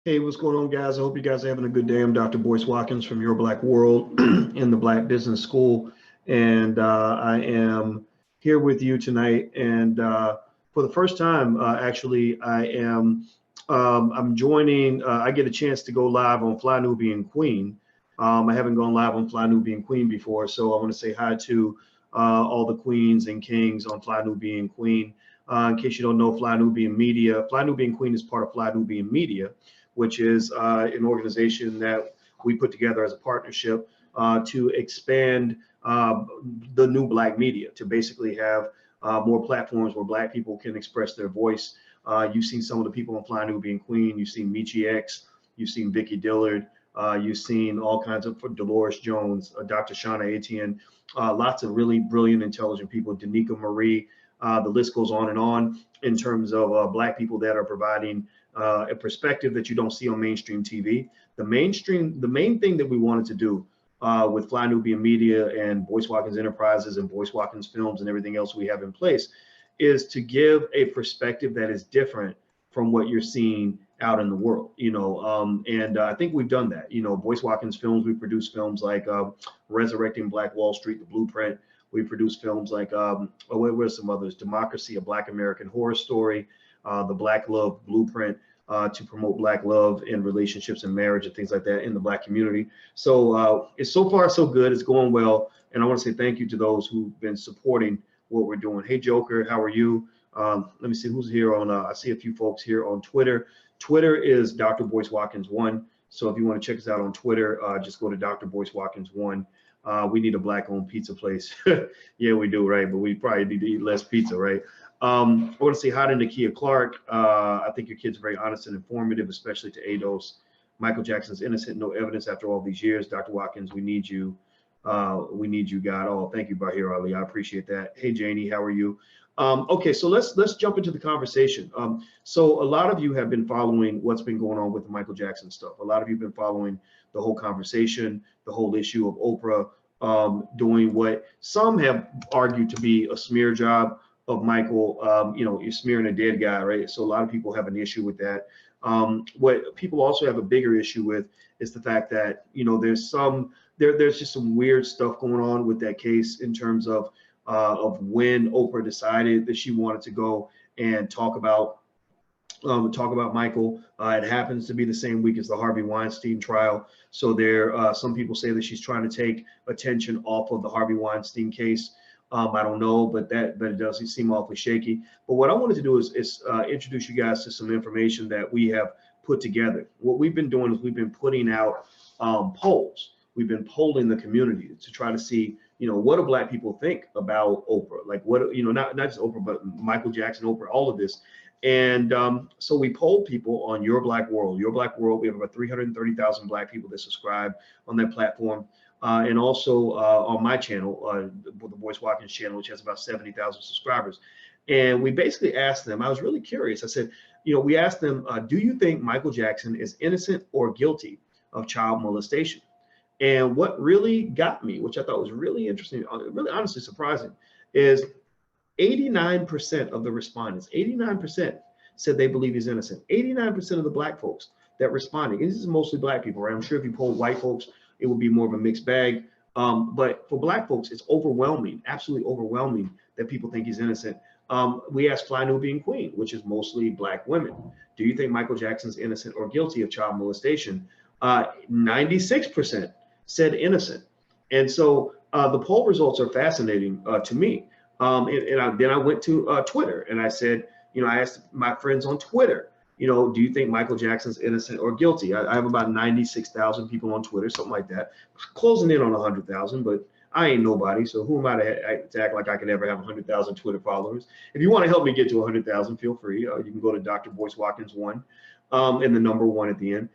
Hey, what's going on, guys? I hope you guys are having a good day. I'm Dr. Boyce Watkins from Your Black World in the Black Business School, and I am here with you tonight. And for the first time, actually, I'm joining. I get a chance to go live on Fly Nubian Queen. I haven't gone live on Fly Nubian Queen before, so I want to say hi to all the queens and kings on Fly Nubian Queen. In case you don't know, Fly Nubian Media, Fly Nubian Queen is part of Fly Nubian Media, which is an organization that we put together as a partnership to expand the new Black media, to basically have more platforms where Black people can express their voice. You've seen some of the people on Fly Nubian Queen. You've seen Michi X. You've seen Vicky Dillard. You've seen all kinds of Dolores Jones, Dr. Shauna Etienne, lots of really brilliant, intelligent people, Danica Marie. The list goes on in terms of Black people that are providing a perspective that you don't see on mainstream TV. The main thing that we wanted to do with Fly Nubian Media and Boyce Watkins Enterprises and Boyce Watkins Films and everything else we have in place is to give a perspective that is different from what you're seeing out in the world, and I think we've done that. Boyce Watkins Films, we produce films like Resurrecting Black Wall Street, The Blueprint. We produce films like, where's some others? Democracy, A Black American Horror Story, The Black Love Blueprint, to promote Black love in relationships and marriage and things like that in the Black community. So it's so far so good. It's going well. And I want to say thank you to those who've been supporting what we're doing. Hey, Joker, how are you? Let me see who's here on, I see a few folks here on Twitter. Twitter is Dr. Boyce Watkins 1. So if you want to check us out on Twitter, just go to Dr. Boyce Watkins 1. We need a Black-owned pizza place. Yeah, we do, right? But we probably need to eat less pizza, right? I want to say hi to Nakia Clark. I think your kid's very honest and informative, especially to ADOS. Michael Jackson's innocent, no evidence after all these years. Dr. Watkins, we need you. We need you, God. Oh, thank you, Bahir Ali. I appreciate that. Hey, Janie, how are you? Okay, so let's jump into the conversation. So a lot of you have been following what's been going on with the Michael Jackson stuff. A lot of you have been following the whole conversation, the whole issue of Oprah doing what some have argued to be a smear job of Michael. You're smearing a dead guy, right? So a lot of people have an issue with that. What people also have a bigger issue with is the fact that there's just some weird stuff going on with that case in terms of when Oprah decided that she wanted to go and talk about Michael. It happens to be the same week as the Harvey Weinstein trial. So some people say that she's trying to take attention off of the Harvey Weinstein case. I don't know, but it does seem awfully shaky. But what I wanted to do is introduce you guys to some information that we have put together. What we've been doing is we've been putting out polls. We've been polling the community to try to see, what do Black people think about Oprah? Like not just Oprah, but Michael Jackson, Oprah, all of this. And so we polled people on Your Black World. Your Black World, we have about 330,000 Black people that subscribe on that platform. And also on my channel, the Boyce Watkins channel, which has about 70,000 subscribers. And we basically asked them, I was really curious. I said, we asked them, do you think Michael Jackson is innocent or guilty of child molestation? And what really got me, which I thought was really interesting, really honestly surprising, is 89% of the respondents, 89% said they believe he's innocent. 89% of the Black folks that responded, and this is mostly Black people, right? I'm sure if you polled white folks, it would be more of a mixed bag. But for Black folks, it's overwhelming, absolutely overwhelming that people think he's innocent. We asked Fly Nubian Queen, which is mostly Black women. Do you think Michael Jackson's innocent or guilty of child molestation? 96% said innocent. And so the poll results are fascinating to me. Then I went to Twitter and I said, I asked my friends on Twitter, do you think Michael Jackson's innocent or guilty? I have about 96,000 people on Twitter, something like that, closing in on 100,000, but I ain't nobody. So who am I to act like I could ever have 100,000 Twitter followers? If you want to help me get to 100,000, feel free. You can go to Dr. Boyce Watkins 1 and the number 1 at the end.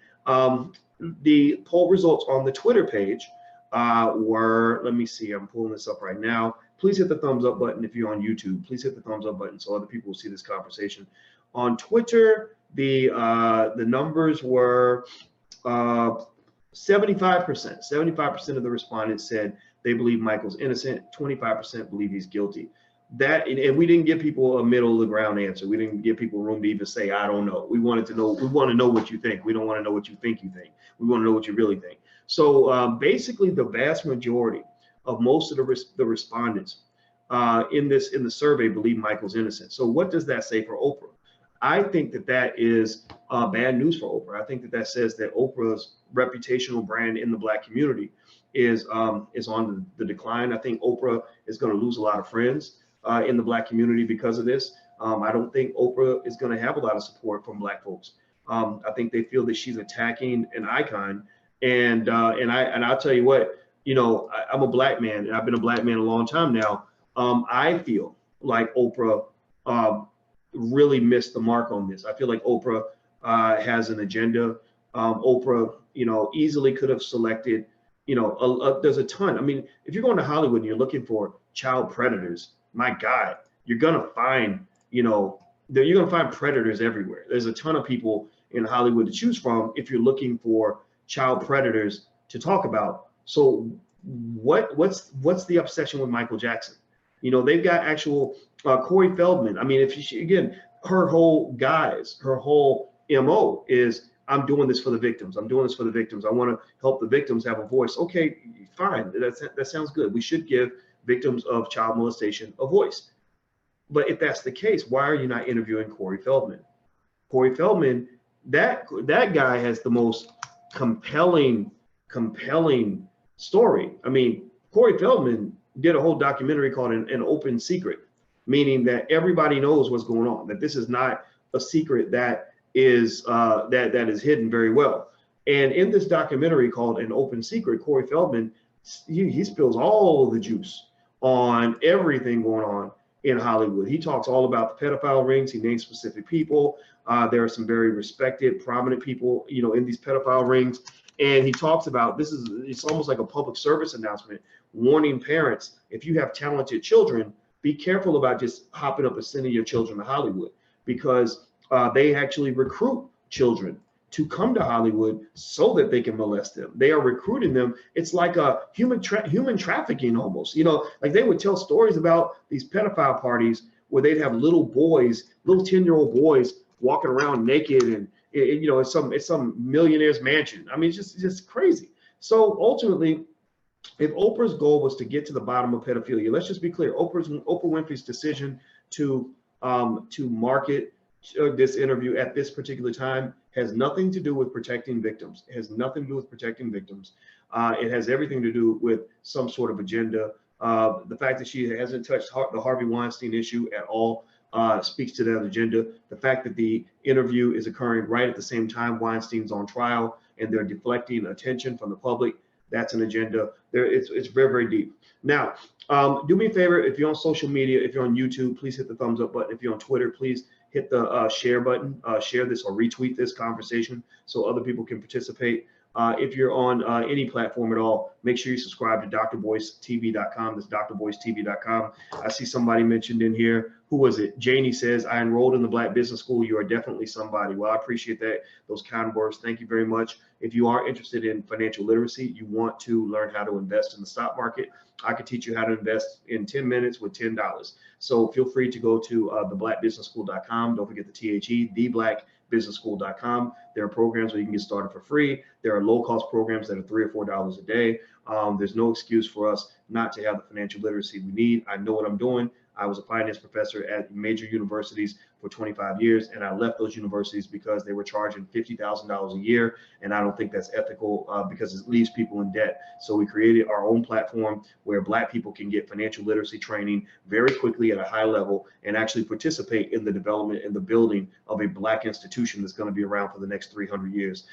The poll results on the Twitter page were, let me see, I'm pulling this up right now. Please hit the thumbs up button if you're on YouTube. Please hit the thumbs up button so other people will see this conversation. On Twitter, the numbers were 75%. 75% of the respondents said they believe Michael's innocent. 25% believe he's guilty. and we didn't give people a middle of the ground answer. We didn't give people room to even say, I don't know. We wanted to know. We want to know what you think. We don't want to know what you think you think. We want to know what you really think. So basically, the vast majority of most of the respondents in the survey believe Michael's innocent. So what does that say for Oprah? I think that is bad news for Oprah. I think that says that Oprah's reputational brand in the Black community is on the decline. I think Oprah is going to lose a lot of friends in the Black community because of this. I don't think Oprah is going to have a lot of support from Black folks. I think they feel that she's attacking an icon, and I'll tell you what, I'm a Black man, and I've been a Black man a long time now. I feel like Oprah really missed the mark on this. I feel like Oprah has an agenda. Oprah, easily could have selected, there's a ton. I mean, if you're going to Hollywood and you're looking for child predators, my God, you're gonna find, you're gonna find predators everywhere. There's a ton of people in Hollywood to choose from if you're looking for child predators to talk about. So what's the obsession with Michael Jackson? They've got actual Corey Feldman. I mean, again, her whole MO is, I'm doing this for the victims. I'm doing this for the victims. I want to help the victims have a voice. Okay, fine. That sounds good. We should give victims of child molestation a voice. But if that's the case, why are you not interviewing Corey Feldman? Corey Feldman, that guy has the most compelling story. I mean, Corey Feldman did a whole documentary called an Open Secret, meaning that everybody knows what's going on, that this is not a secret that is that is hidden very well. And in this documentary called An Open Secret, Corey Feldman, he spills all the juice on everything going on in Hollywood. He talks all about the pedophile rings. He names specific people. There are some very respected, prominent people, in these pedophile rings. And he talks about, it's almost like a public service announcement, warning parents, if you have talented children, be careful about just hopping up and sending your children to Hollywood, because they actually recruit children to come to Hollywood so that they can molest them. They are recruiting them. It's like a human trafficking almost. Like they would tell stories about these pedophile parties where they'd have little boys, little 10-year-old boys walking around naked, and it's some millionaire's mansion. I mean, it's just crazy. So ultimately, if Oprah's goal was to get to the bottom of pedophilia, let's just be clear: Oprah Winfrey's decision to market this interview at this particular time has nothing to do with protecting victims. It has nothing to do with protecting victims. It has everything to do with some sort of agenda. The fact that she hasn't touched the Harvey Weinstein issue at all speaks to that agenda. The fact that the interview is occurring right at the same time Weinstein's on trial and they're deflecting attention from the public, that's an agenda. It's very, very deep. Now, do me a favor, if you're on social media, if you're on YouTube, please hit the thumbs up button. If you're on Twitter, please hit the share button, share this or retweet this conversation so other people can participate. If you're on any platform at all, make sure you subscribe to drboycetv.com. That's drboycetv.com. I see somebody mentioned in here. Who was it? Janie says, I enrolled in the Black Business School. You are definitely somebody. Well, I appreciate that. Those kind words. Thank you very much. If you are interested in financial literacy, you want to learn how to invest in the stock market, I could teach you how to invest in 10 minutes with $10. So feel free to go to theblackbusinessschool.com. Don't forget the THE, theblackbusinessschool.com. There are programs where you can get started for free. There are low-cost programs that are $3 or $4 a day. There's no excuse for us not to have the financial literacy we need. I know what I'm doing. I was a finance professor at major universities for 25 years, and I left those universities because they were charging $50,000 a year, and I don't think that's ethical because it leaves people in debt. So we created our own platform where Black people can get financial literacy training very quickly at a high level and actually participate in the development and the building of a Black institution that's going to be around for the next 300 years.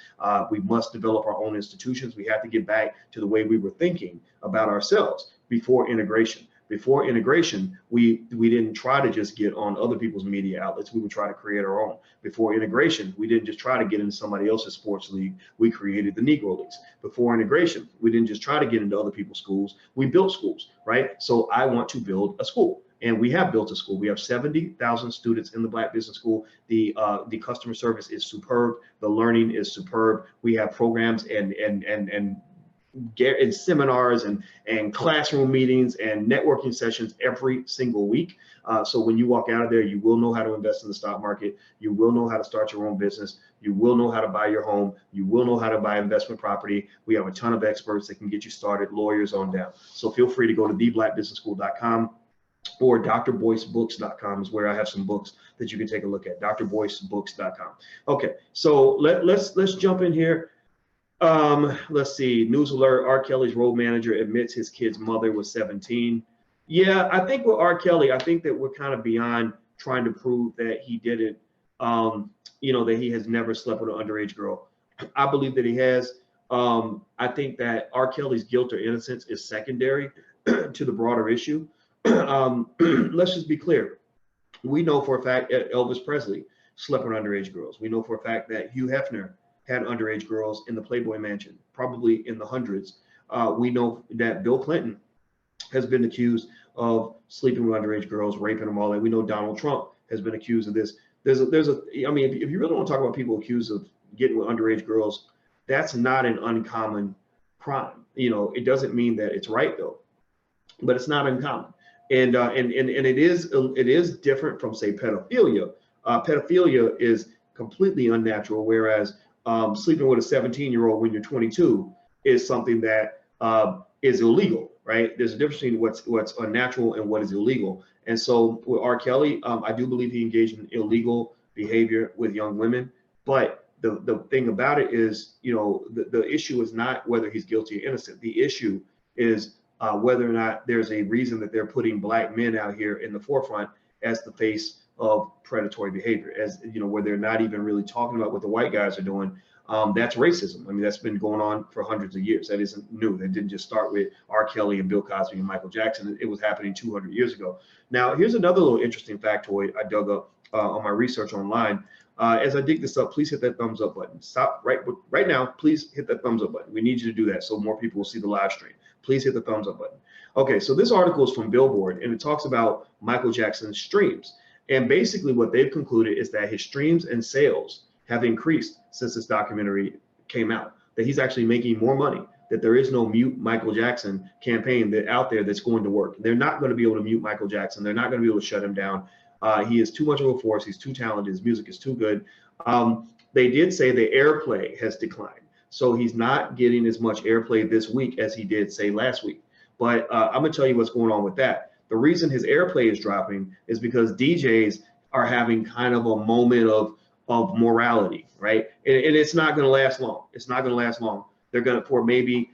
We must develop our own institutions. We have to get back to the way we were thinking about ourselves before integration. Before integration, we didn't try to just get on other people's media outlets. We would try to create our own. Before integration, we didn't just try to get into somebody else's sports league. We created the Negro Leagues. Before integration, we didn't just try to get into other people's schools. We built schools, right? So I want to build a school. And we have built a school. We have 70,000 students in the Black Business School. The customer service is superb. The learning is superb. We have programs and in seminars and classroom meetings and networking sessions every single week. So when you walk out of there, you will know how to invest in the stock market. You will know how to start your own business. You will know how to buy your home. You will know how to buy investment property. We have a ton of experts that can get you started, lawyers on down. So feel free to go to theblackbusinessschool.com or drboycebooks.com is where I have some books that you can take a look at. drboycebooks.com. Okay, so let's jump in here. Let's see. News alert: R. Kelly's road manager admits his kid's mother was 17. Yeah, I think with R. Kelly, I think that we're kind of beyond trying to prove that he did it. That he has never slept with an underage girl. I believe that he has. I think that R. Kelly's guilt or innocence is secondary to the broader issue. Let's just be clear. We know for a fact that Elvis Presley slept with underage girls. We know for a fact that Hugh Hefner had underage girls in the Playboy Mansion, probably in the hundreds. We know that Bill Clinton has been accused of sleeping with underage girls, raping them all. And we know Donald Trump has been accused of this. If you really want to talk about people accused of getting with underage girls, that's not an uncommon crime. It doesn't mean that it's right though, but it's not uncommon. And it is different from, say, pedophilia. Pedophilia is completely unnatural, whereas sleeping with a 17-year-old when you're 22 is something that is illegal, right? There's a difference between what's unnatural and what is illegal. And so with R. Kelly, I do believe he engaged in illegal behavior with young women. But the thing about it is, the issue is not whether he's guilty or innocent. The issue is whether or not there's a reason that they're putting black men out here in the forefront as the face of predatory behavior, where they're not even really talking about what the white guys are doing. That's racism. I mean, that's been going on for hundreds of years. That isn't new. That didn't just start with R. Kelly and Bill Cosby and Michael Jackson. It was happening 200 years ago. Now, here's another little interesting factoid I dug up on my research online. As I dig this up, please hit that thumbs up button. Stop right now. Please hit that thumbs up button. We need you to do that so more people will see the live stream. Please hit the thumbs up button. Okay, so this article is from Billboard, and it talks about Michael Jackson's streams. And basically what they've concluded is that his streams and sales have increased since this documentary came out, that he's actually making more money, that there is no mute Michael Jackson campaign out there that's going to work. They're not going to be able to mute Michael Jackson. They're not going to be able to shut him down. He is too much of a force. He's too talented. His music is too good. They did say the airplay has declined. So he's not getting as much airplay this week as he did, say, last week. But I'm going to tell you what's going on with that. The reason his airplay is dropping is because DJs are having kind of a moment of morality, right? And it's not going to last long. It's not going to last long. They're going to, for maybe,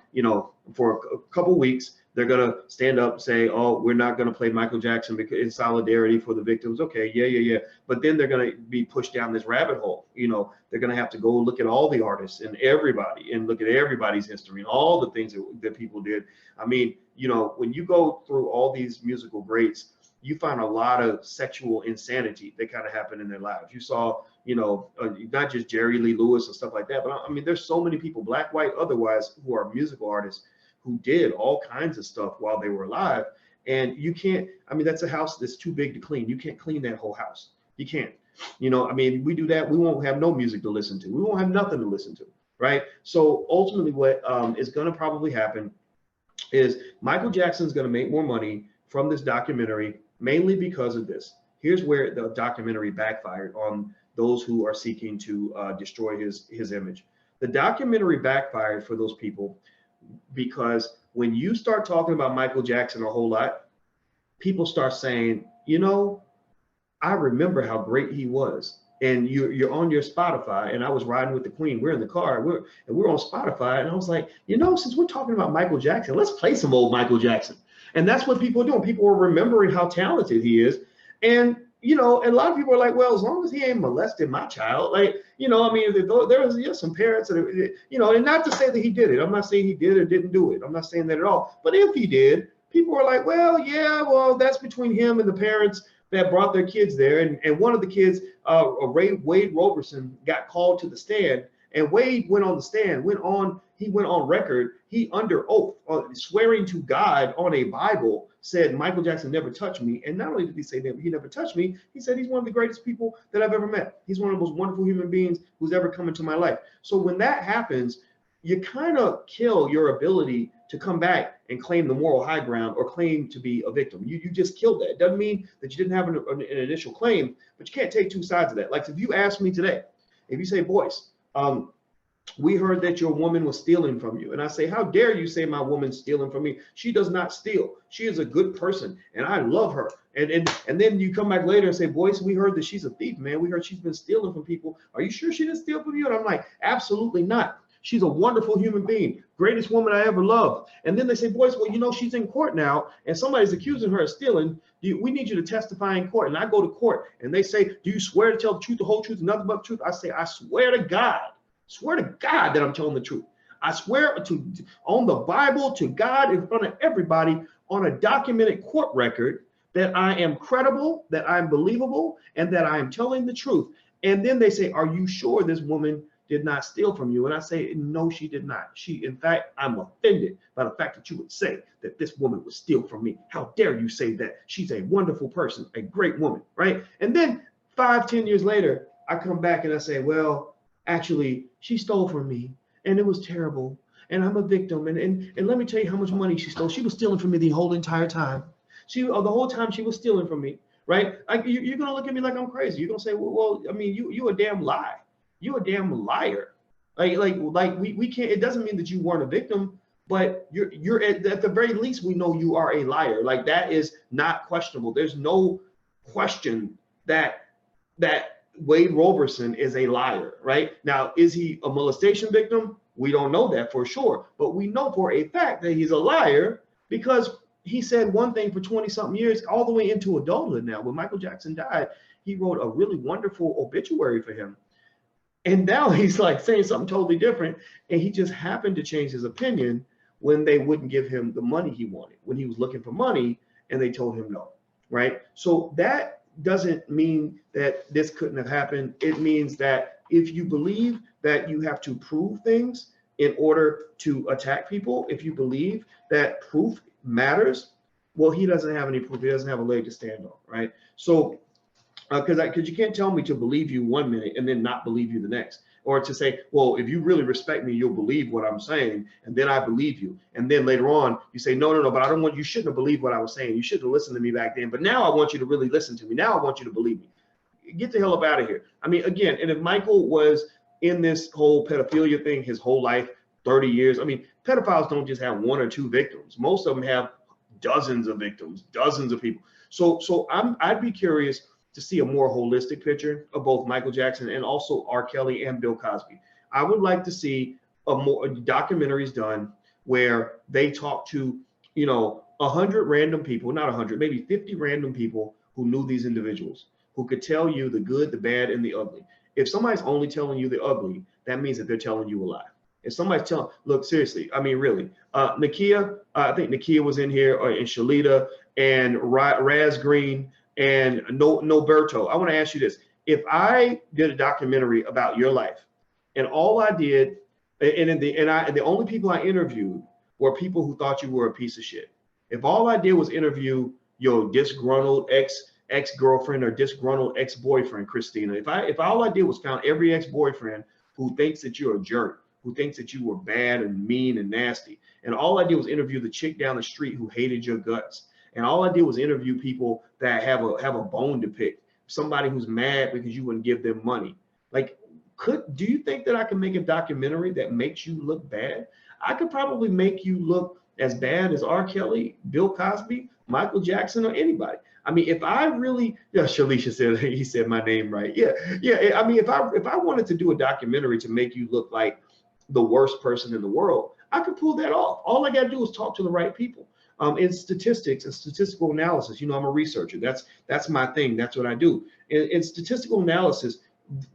for a couple weeks, they're going to stand up and say, oh, we're not going to play Michael Jackson because in solidarity for the victims. Okay, yeah. But then they're going to be pushed down this rabbit hole. They're going to have to go look at all the artists and everybody and look at everybody's history and all the things that people did. I mean, when you go through all these musical greats, you find a lot of sexual insanity that kind of happened in their lives. You saw, not just Jerry Lee Lewis and stuff like that, but I mean, there's so many people, black, white, otherwise, who are musical artists who did all kinds of stuff while they were alive. And you can't, that's a house that's too big to clean. You can't clean that whole house. You can't, we do that, we won't have no music to listen to. We won't have nothing to listen to, right? So ultimately what is going to probably happen is Michael Jackson's going to make more money from this documentary, mainly because of this. Here's where the documentary backfired on those who are seeking to destroy his image. The documentary backfired for those people because when you start talking about Michael Jackson a whole lot, people start saying, I remember how great he was. And you're on your Spotify, and I was riding with the Queen. We're in the car, we're on Spotify, and I was like, since we're talking about Michael Jackson, let's play some old Michael Jackson. And that's what people are doing. People are remembering how talented he is. And, and a lot of people are like, well, as long as he ain't molested my child, there was some parents that, and not to say that he did it. I'm not saying he did or didn't do it. I'm not saying that at all. But if he did, people are like, well, that's between him and the parents that brought their kids there. And one of the kids, Wade Roberson, got called to the stand, and Wade went on the stand, went on record, he under oath, swearing to God on a Bible, said Michael Jackson never touched me. And not only did he say that he never touched me, he said he's one of the greatest people that I've ever met. He's one of the most wonderful human beings who's ever come into my life. So when that happens, you kind of kill your ability to come back and claim the moral high ground or claim to be a victim. You just killed that. It doesn't mean that you didn't have an initial claim, but you can't take two sides of that. Like if you ask me today, if you say, Boyce, we heard that your woman was stealing from you. And I say, how dare you say my woman's stealing from me? She does not steal. She is a good person and I love her. And then you come back later and say, Boyce, we heard that she's a thief, man. We heard she's been stealing from people. Are you sure she didn't steal from you? And I'm like, absolutely not. She's a wonderful human being, greatest woman I ever loved. And then they say, Boyce, well, you know, she's in court now and somebody's accusing her of stealing. We need you to testify in court. And I go to court and they say, do you swear to tell the truth, the whole truth, and nothing but the truth? I say, I swear to God. Swear to God that I'm telling the truth. I swear on the Bible, to God, in front of everybody, on a documented court record, that I am credible, that I'm believable, and that I am telling the truth. And then they say, are you sure this woman did not steal from you? And I say, no, she did not. In fact, I'm offended by the fact that you would say that this woman would steal from me. How dare you say that? She's a wonderful person, a great woman, right? And then 5-10 years later, I come back and I say, well, actually, she stole from me and it was terrible. And I'm a victim. And let me tell you how much money she stole. She was stealing from me the whole entire time. The whole time she was stealing from me, right? Like you're gonna look at me like I'm crazy. You're gonna say, well, I mean, you a damn lie. You a damn liar. Like we can't. It doesn't mean that you weren't a victim, but you're at the very least we know you are a liar. Like that is not questionable. There's no question that Wade Roberson is a liar, right? Now, is he a molestation victim? We don't know that for sure, but we know for a fact that he's a liar because he said one thing for 20-something years, all the way into adulthood now. When Michael Jackson died, he wrote a really wonderful obituary for him. And now he's like saying something totally different. And he just happened to change his opinion when they wouldn't give him the money he wanted, when he was looking for money and they told him no, right? So that doesn't mean that this couldn't have happened. It means that if you believe that you have to prove things in order to attack people, if you believe that proof matters, well, he doesn't have any proof. He doesn't have a leg to stand on, right? So because you can't tell me to believe you 1 minute and then not believe you the next, or to say, well, if you really respect me, you'll believe what I'm saying, and then I believe you, and then later on you say, no, but I don't want, you shouldn't have believed what I was saying, you shouldn't have listened to me back then, but now I want you to really listen to me, now I want you to believe me. Get the hell up out of here. I mean, again, and if Michael was in this whole pedophilia thing his whole life, 30 years, I mean, pedophiles don't just have 1 or 2 victims. Most of them have dozens of victims, dozens of people. So I'd be curious to see a more holistic picture of both Michael Jackson and also R. Kelly and Bill Cosby. I would like to see more documentaries done where they talk to, 100 random people, not 100, maybe 50 random people who knew these individuals, who could tell you the good, the bad, and the ugly. If somebody's only telling you the ugly, that means that they're telling you a lie. If somebody's telling, look, seriously, I mean, really, Nakia, I think Nakia was in here, and Shalita, and Raz Green, and Noberto. I want to ask you this. If I did a documentary about your life and all I did, and the only people I interviewed were people who thought you were a piece of shit. If all I did was interview your disgruntled ex-girlfriend or disgruntled ex-boyfriend, Christina, if all I did was count every ex-boyfriend who thinks that you're a jerk, who thinks that you were bad and mean and nasty, and all I did was interview the chick down the street who hated your guts, and all I did was interview people that have a bone to pick, somebody who's mad because you wouldn't give them money. Like, do you think that I can make a documentary that makes you look bad? I could probably make you look as bad as R. Kelly, Bill Cosby, Michael Jackson, or anybody. I mean, if I really, yeah, Shalisha said, he said my name right. Yeah. I mean, if I wanted to do a documentary to make you look like the worst person in the world, I could pull that off. All I got to do is talk to the right people. In statistics and statistical analysis, I'm a researcher. That's my thing. That's what I do. In statistical analysis,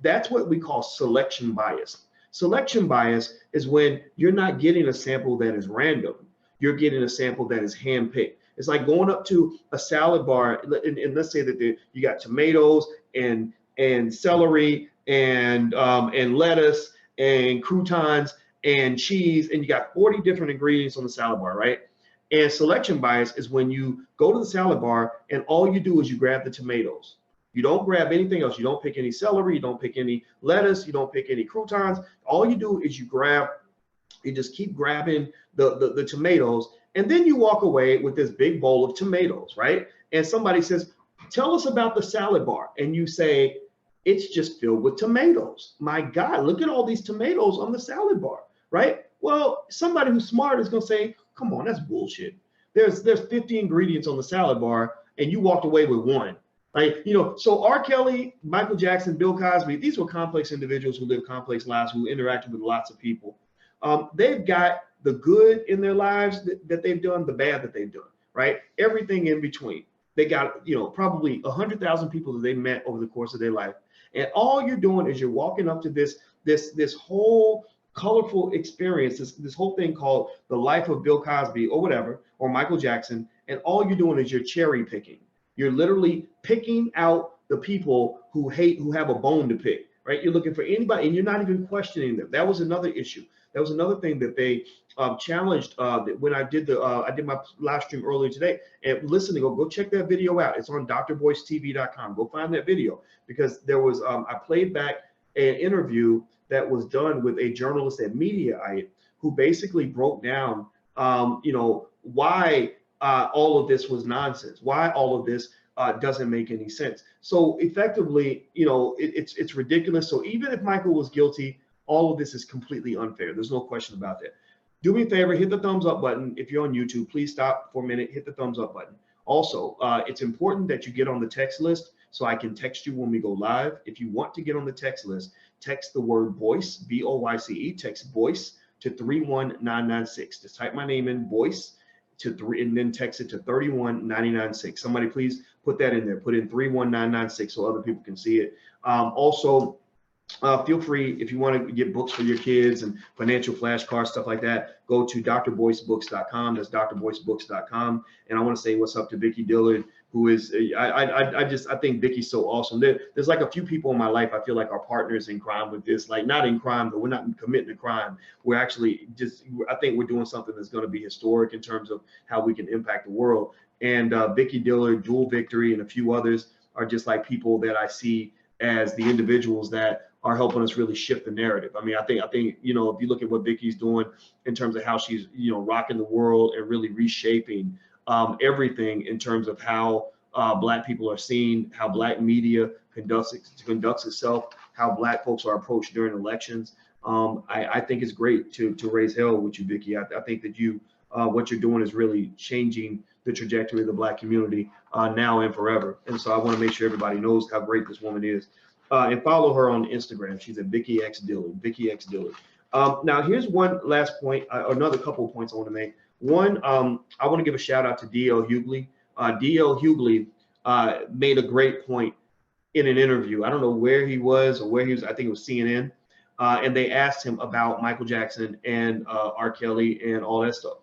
that's what we call selection bias. Selection bias is when you're not getting a sample that is random. You're getting a sample that is handpicked. It's like going up to a salad bar, and let's say that you got tomatoes and celery and lettuce and croutons and cheese, and you got 40 different ingredients on the salad bar, right? And selection bias is when you go to the salad bar and all you do is you grab the tomatoes. You don't grab anything else. You don't pick any celery. You don't pick any lettuce. You don't pick any croutons. All you do is you grab You just keep grabbing the tomatoes, and then you walk away with this big bowl of tomatoes, right? And somebody says, tell us about the salad bar. And you say, it's just filled with tomatoes. My God, look at all these tomatoes on the salad bar, right? Well, somebody who's smart is going to say, come on, that's bullshit. There's 50 ingredients on the salad bar, and you walked away with one. Like, you know, so R. Kelly, Michael Jackson, Bill Cosby, these were complex individuals who lived complex lives, who interacted with lots of people. They've got the good in their lives that they've done, the bad that they've done, right? Everything in between. They got, you know, probably 100,000 people that they met over the course of their life. And all you're doing is you're walking up to this whole colorful experience, this whole thing called the life of Bill Cosby or whatever, or Michael Jackson. And all you're doing is you're cherry picking. You're literally picking out the people who have a bone to pick, right? You're looking for anybody, and you're not even questioning them. That was another issue. That was another thing that they challenged when I did my live stream earlier today. And listen, go check that video out. It's on drboycetv.com. Go find that video, because there was I played back an interview that was done with a journalist at Mediaite who basically broke down, you know, why all of this was nonsense, why all of this doesn't make any sense. So effectively, you know, it's ridiculous. So even if Michael was guilty, all of this is completely unfair. There's no question about that. Do me a favor, hit the thumbs up button. If you're on YouTube, please stop for a minute, hit the thumbs up button. Also, it's important that you get on the text list so I can text you when we go live. If you want to get on the text list, text the word Boyce, B-O-Y-C-E, text Boyce to 31996. Just type my name in, Boyce, to 3, and then text it to 31996. Somebody please put that in there. Put in 31996 so other people can see it. Also, feel free, if you want to get books for your kids and financial flashcards, stuff like that, go to drboycebooks.com. That's drboycebooks.com. And I want to say what's up to Vicky Dillard, who is, I think Vicky's so awesome. There's like a few people in my life I feel like are partners in crime with this, like not in crime, but we're not committing to crime. We're actually I think we're doing something that's going to be historic in terms of how we can impact the world. And Vicky Dillard, Jewel Victory, and a few others are just like people that I see as the individuals that are helping us really shift the narrative. I mean, I think, you know, if you look at what Vicky's doing in terms of how she's, you know, rocking the world and really reshaping everything in terms of how Black people are seen, how Black media conducts itself, how Black folks are approached during elections. I think it's great to raise hell with you, Vicky. I think that you, what you're doing is really changing the trajectory of the Black community now and forever. And so I want to make sure everybody knows how great this woman is. And follow her on Instagram. She's at Vicky X Dillard, Vicky X Dillard. Now, here's one last point, another couple of points I want to make. One, I want to give a shout out to D.L. Hughley. D.L. Hughley made a great point in an interview. I don't know where he was or where he was. I think it was CNN. And they asked him about Michael Jackson and R. Kelly and all that stuff.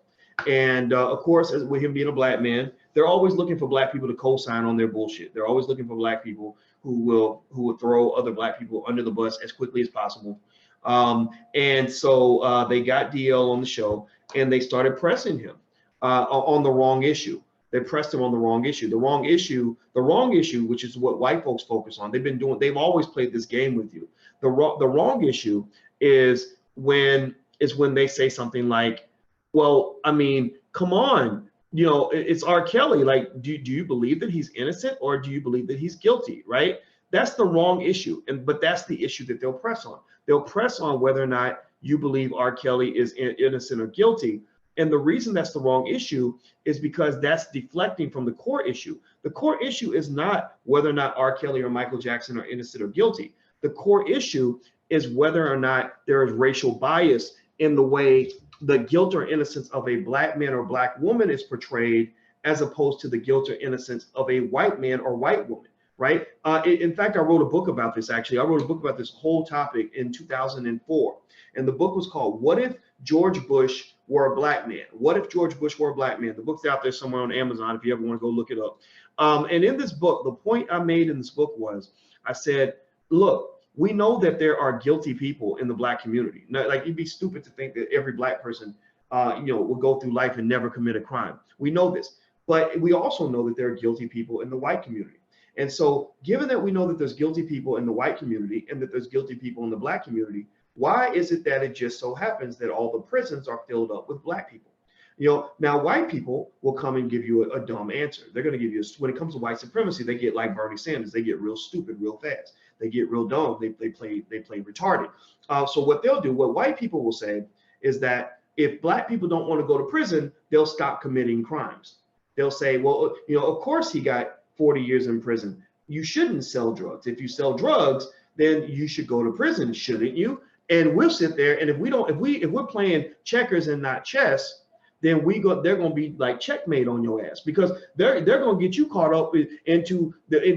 And of course, with him being a Black man, they're always looking for Black people to co-sign on their bullshit. They're always looking for Black people who will throw other Black people under the bus as quickly as possible. And so they got DL on the show, and they started pressing him on the wrong issue. They pressed him on the wrong issue. The wrong issue, which is what white folks focus on. They've always played this game with you. The wrong issue is when they say something like, well, I mean, come on, you know, it's R. Kelly. Like, do you believe that he's innocent, or do you believe that he's guilty, right? That's the wrong issue. But that's the issue that they'll press on. They'll press on whether or not you believe R. Kelly is innocent or guilty. And the reason that's the wrong issue is because that's deflecting from the core issue. The core issue is not whether or not R. Kelly or Michael Jackson are innocent or guilty. The core issue is whether or not there is racial bias in the way the guilt or innocence of a Black man or Black woman is portrayed, as opposed to the guilt or innocence of a white man or white woman, right? In fact, I wrote a book about this, actually. I wrote a book about this whole topic in 2004. And the book was called, What If George Bush Were a Black Man? What If George Bush Were a Black Man? The book's out there somewhere on Amazon if you ever want to go look it up. And in this book, the point I made in this book was, I said, look, we know that there are guilty people in the Black community. Now, like, you'd be stupid to think that every Black person, you know, will go through life and never commit a crime. We know this, but we also know that there are guilty people in the white community. And so, given that we know that there's guilty people in the white community and that there's guilty people in the Black community, Why is it that it just so happens that all the prisons are filled up with black people? Now white people will come and give you a dumb answer. They're going to give you, when it comes to white supremacy, they get like Bernie Sanders. They get real stupid real fast. They get real dumb. They play retarded. So what they'll do, what white people will say is that if black people don't want to go to prison, they'll stop committing crimes. They'll say, well, of course he got 40 years in prison. You shouldn't sell drugs. If you sell drugs, then you should go to prison, shouldn't you? And we'll sit there, and if we're playing checkers and not chess, then they're going to be like checkmate on your ass, because they're going to get you caught up into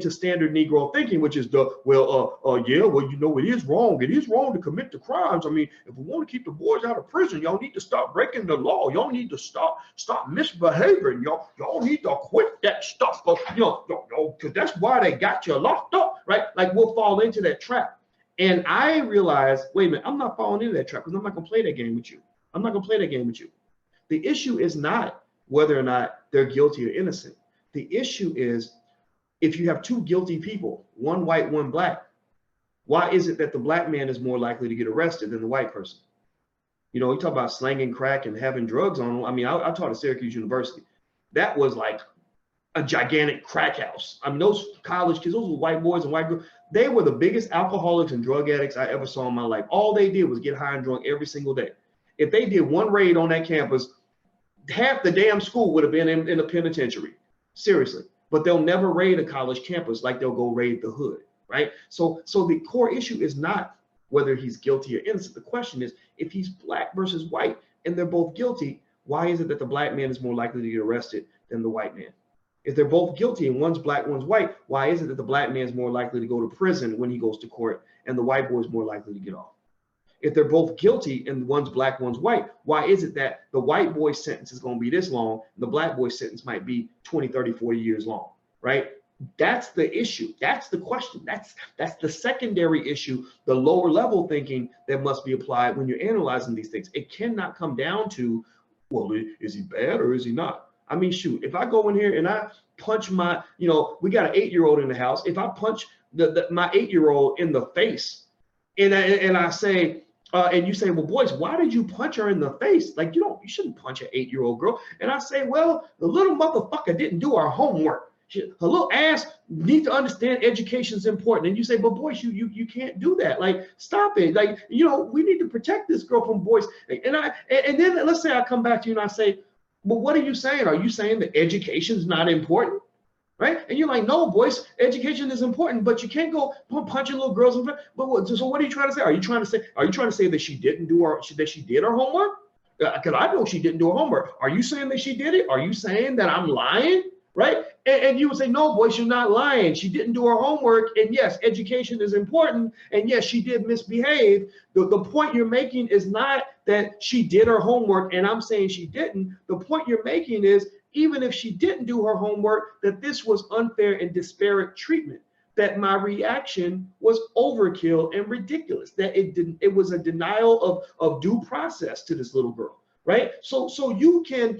standard Negro thinking, which is it is wrong. It is wrong to commit the crimes. I mean, if we want to keep the boys out of prison, y'all need to stop breaking the law. Y'all need to stop misbehaving. Y'all need to quit that stuff. Because that's why they got you locked up, right? Like, we'll fall into that trap. And I realized, wait a minute, I'm not falling into that trap, because I'm not going to play that game with you. I'm not going to play that game with you. The issue is not whether or not they're guilty or innocent. The issue is, if you have two guilty people, one white, one black, why is it that the black man is more likely to get arrested than the white person? We talk about slanging crack and having drugs on them. I mean, I taught at Syracuse University. That was like a gigantic crack house. I mean, those college kids, those were white boys and white girls. They were the biggest alcoholics and drug addicts I ever saw in my life. All they did was get high and drunk every single day. If they did one raid on that campus, half the damn school would have been in a penitentiary, seriously. But they'll never raid a college campus like they'll go raid the hood, right? So the core issue is not whether he's guilty or innocent. The question is, if he's black versus white and they're both guilty, why is it that the black man is more likely to get arrested than the white man? If they're both guilty and one's black, one's white, why is it that the black man is more likely to go to prison when he goes to court and the white boy is more likely to get off? If they're both guilty and one's black, one's white, why is it that the white boy's sentence is going to be this long, and the black boy's sentence might be 20, 30, 40 years long, right? That's the issue. That's the question. That's the secondary issue, the lower level thinking that must be applied when you're analyzing these things. It cannot come down to, well, is he bad or is he not? I mean, shoot, if I go in here and I punch my, we got an 8-year-old in the house. If I punch my 8-year-old in the face and I say, and you say, well, Boyce, why did you punch her in the face? Like, you shouldn't punch an 8-year-old girl. And I say, well, the little motherfucker didn't do her homework. Her little ass needs to understand education's important. And you say, but Boyce, you can't do that. Like, stop it. Like, we need to protect this girl from Boyce. And then let's say I come back to you and I say, but what are you saying? Are you saying that education's not important? Right? And you're like, no, Boyce, education is important, but you can't go punching little girls. So what are you trying to say? Are you trying to say that she did her homework? Because I know she didn't do her homework. Are you saying that she did it? Are you saying that I'm lying? Right? And you would say, no, Boyce, you're not lying. She didn't do her homework. And yes, education is important. And yes, she did misbehave. The point you're making is not that she did her homework and I'm saying she didn't. The point you're making is, even if she didn't do her homework, that this was unfair and disparate treatment, that my reaction was overkill and ridiculous, that it was a denial of due process to this little girl, right? So you can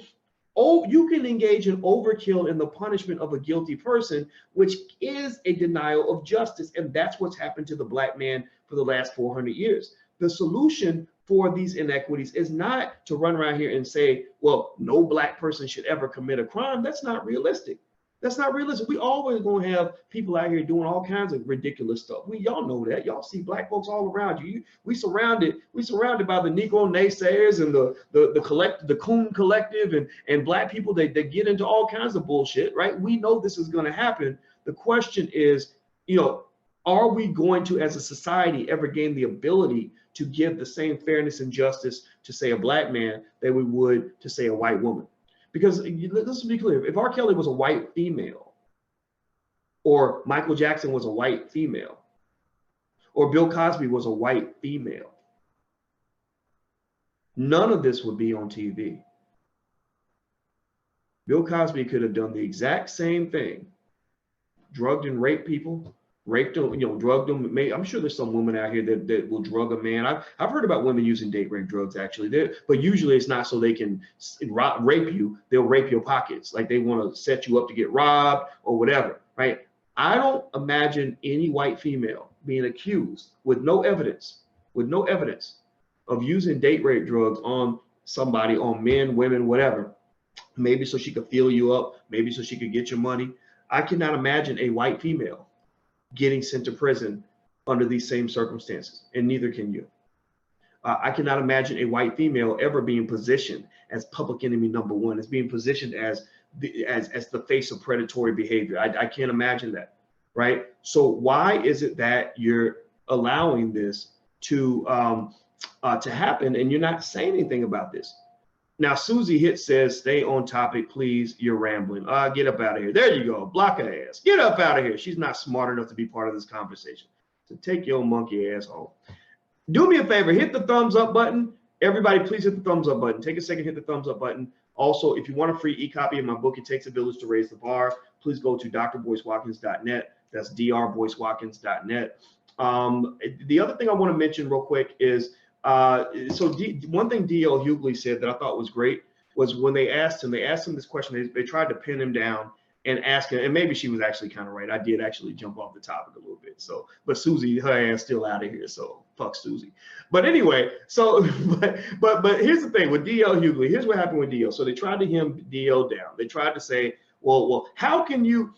engage in overkill in the punishment of a guilty person, which is a denial of justice. And that's what's happened to the black man for the last 400 years. The solution for these inequities is not to run around here and say, well, no black person should ever commit a crime. That's not realistic. That's not realistic. We always going to have people out here doing all kinds of ridiculous stuff. Y'all know that. Y'all see black folks all around you. We surrounded by the Negro naysayers and the Coon Collective and black people that get into all kinds of bullshit, right? We know this is going to happen. The question is, are we going to, as a society, ever gain the ability to give the same fairness and justice to, say, a black man that we would to, say, a white woman? Because let's be clear, if R. Kelly was a white female, or Michael Jackson was a white female, or Bill Cosby was a white female, none of this would be on TV. Bill Cosby could have done the exact same thing, drugged and raped people, raped them, drugged them. I'm sure there's some women out here that will drug a man. I've heard about women using date rape drugs, actually. But usually it's not so they can rape you. They'll rape your pockets. Like they want to set you up to get robbed or whatever, right? I don't imagine any white female being accused with no evidence with no evidence of using date rape drugs on somebody, on men, women, whatever, maybe so she could fill you up, maybe so she could get your money. I cannot imagine a white female getting sent to prison under these same circumstances, and neither can you. I cannot imagine a white female ever being positioned as public enemy number one, as being positioned as the face of predatory behavior. I can't imagine that, right? So why is it that you're allowing this to happen and you're not saying anything about this? Now, Susie Hit says, stay on topic, please. You're rambling. Get up out of here. There you go. Block her ass. Get up out of here. She's not smart enough to be part of this conversation. So take your monkey ass home. Do me a favor. Hit the thumbs up button. Everybody, please hit the thumbs up button. Take a second, hit the thumbs up button. Also, if you want a free e-copy of my book, It Takes a Village to Raise the Bar, please go to drboycewatkins.net. That's drboycewatkins.net. The other thing I want to mention real quick is, one thing D.L. Hughley said that I thought was great was when they asked him this question, they tried to pin him down and ask him, and maybe she was actually kind of right. I did actually jump off the topic a little bit. So, but Susie, her ass still out of here. So fuck Susie. But anyway, so, but here's the thing with D.L. Hughley. Here's what happened with D.L. So they tried to hem D.L. down. They tried to say, well, how can you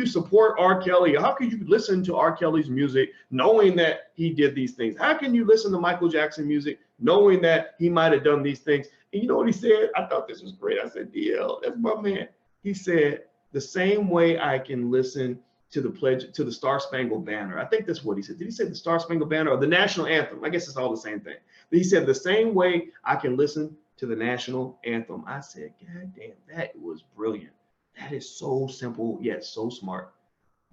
support R. Kelly? Or how can you listen to R. Kelly's music knowing that he did these things? How can you listen to Michael Jackson music knowing that he might have done these things? And you know what he said? I thought this was great. I said, DL, that's my man. He said, the same way I can listen to the Star Spangled Banner. I think that's what he said. Did he say the Star Spangled Banner or the national anthem? I guess it's all the same thing. But he said the same way I can listen to the national anthem. I said, God damn, that was brilliant. That is so simple yet so smart.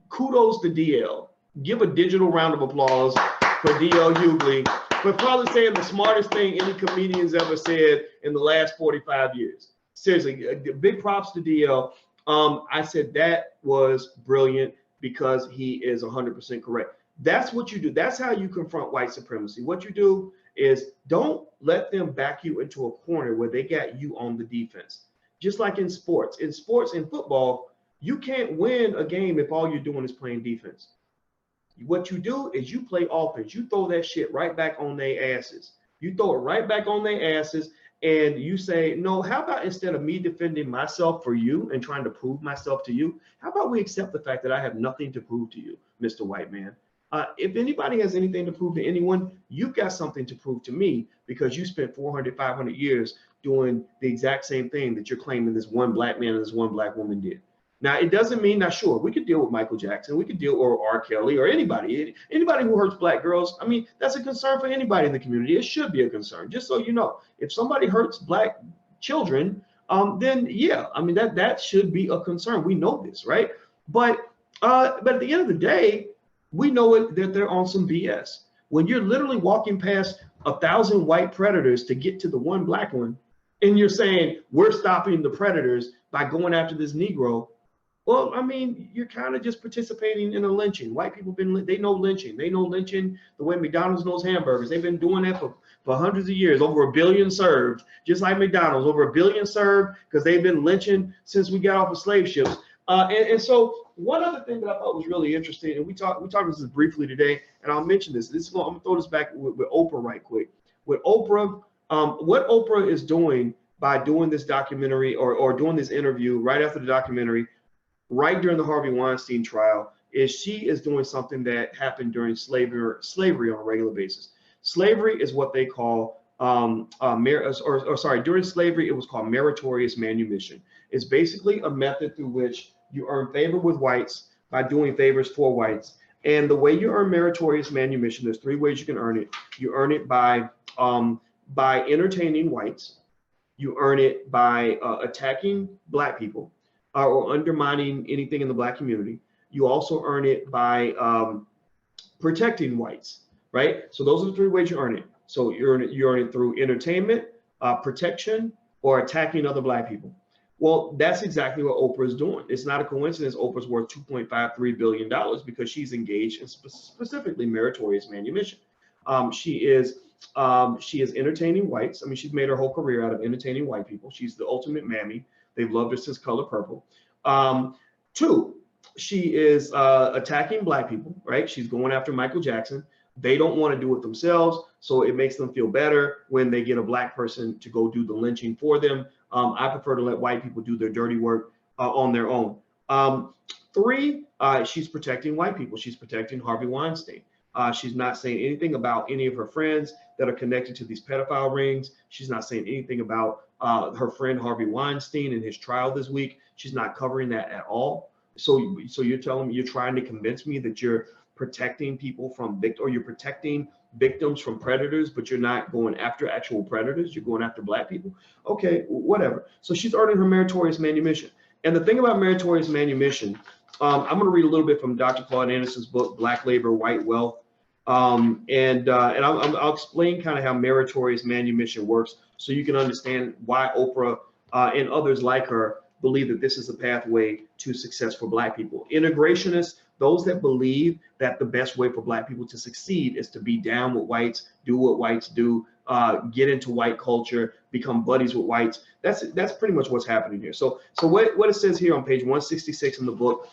Kudos to DL. Give a digital round of applause for DL Hughley for probably saying the smartest thing any comedian's ever said in the last 45 years. Seriously, big props to DL. I said that was brilliant because he is 100% correct. That's what you do. That's how you confront white supremacy. What you do is don't let them back you into a corner where they got you on the defense. Just like in sports. In football, you can't win a game if all you're doing is playing defense. What you do is you play offense. You throw that shit right back on their asses. You throw it right back on their asses. And you say, no, how about instead of me defending myself for you and trying to prove myself to you, how about we accept the fact that I have nothing to prove to you, Mr. White Man? If anybody has anything to prove to anyone, you've got something to prove to me because you spent 400, 500 years doing the exact same thing that you're claiming this one black man and this one black woman did. Now, it doesn't mean, now, sure, we could deal with Michael Jackson, we could deal with R. Kelly or anybody who hurts black girls. I mean, that's a concern for anybody in the community. It should be a concern, just so you know. If somebody hurts black children, then yeah, I mean, that should be a concern. We know this, right? But at the end of the day, we know that they're on some BS. When you're literally walking past 1,000 white predators to get to the one black one, and you're saying, we're stopping the predators by going after this Negro, well, I mean, you're kind of just participating in a lynching. White people they know lynching. They know lynching the way McDonald's knows hamburgers. They've been doing that for hundreds of years, over 1 billion served, just like McDonald's, over 1 billion served because they've been lynching since we got off of slave ships. And so one other thing that I thought was really interesting, and we talked this briefly today, and I'll mention this. I'm gonna throw this back with Oprah right quick. With Oprah, what Oprah is doing by doing this documentary or doing this interview right after the documentary, right during the Harvey Weinstein trial, is she is doing something that happened during slavery on a regular basis. Slavery is what they call, during slavery, it was called meritorious manumission. It's basically a method through which you earn favor with whites by doing favors for whites. And the way you earn meritorious manumission, there's 3 ways you can earn it. You earn it by entertaining whites. You earn it by attacking black people or undermining anything in the black community. You also earn it by protecting whites, right? So those are the 3 ways you earn it. So you earn it through entertainment, protection, or attacking other black people. Well, that's exactly what Oprah is doing. It's not a coincidence Oprah's worth $2.53 billion because she's engaged in specifically meritorious manumission. She is entertaining whites. I mean, she's made her whole career out of entertaining white people. She's the ultimate mammy. They've loved her since Color Purple. 2, she is attacking black people, right? She's going after Michael Jackson. They don't want to do it themselves, so it makes them feel better when they get a black person to go do the lynching for them. I prefer to let white people do their dirty work on their own. Three, she's protecting white people. She's protecting Harvey Weinstein. She's not saying anything about any of her friends that are connected to these pedophile rings. She's not saying anything about her friend Harvey Weinstein and his trial this week. She's not covering that at all. So you're telling me, you're trying to convince me that you're protecting people from or you're protecting victims from predators, but you're not going after actual predators. You're going after black people. Okay, whatever. So she's earning her meritorious manumission. And the thing about meritorious manumission, I'm going to read a little bit from Dr. Claude Anderson's book, Black Labor, White Wealth. And I'll explain kind of how meritorious manumission works so you can understand why Oprah and others like her believe that this is the pathway to success for black people. Integrationists, those that believe that the best way for black people to succeed is to be down with whites, do what whites do, get into white culture, become buddies with whites. That's pretty much what's happening here. So what it says here on page 166 in the book,